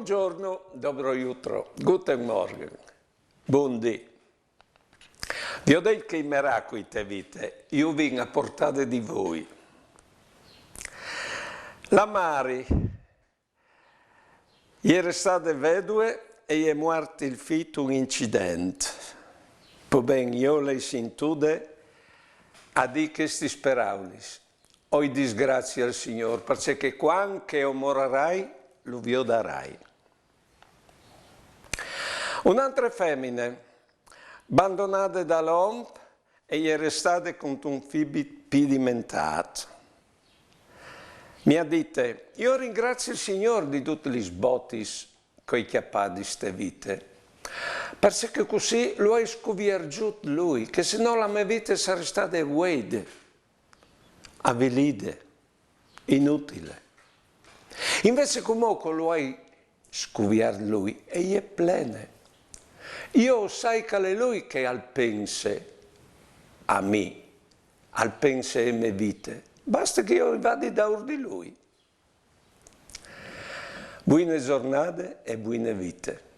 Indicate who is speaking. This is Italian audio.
Speaker 1: Buongiorno, dobro jutro, guten Morgen, buondì. Vi ho detto che i miracoli te vite, io vin a portare di voi. La Mari, ieri state vedove e è morto il figlio un incidente. Poi ben io le sintude a dire che sti speraulis. Oi disgrazia al Signore, perché quando che morirai, lo vi darai. Un'altra femmina, abbandonata dall'uomo e è restata con un figlio pidimentato. Mi ha detto, io ringrazio il Signore di tutti gli sbotti coi chiappati di ste vite, perché così lo ha scoperto lui, che se no la mia vita sarebbe stata guida, avvilita, inutile. Invece comunque lo hai scoperto lui e è plena. Io sai che è lui che al pense a me, al pense a mie vite. Basta che io vada da di lui. Buone giornate e buone vite.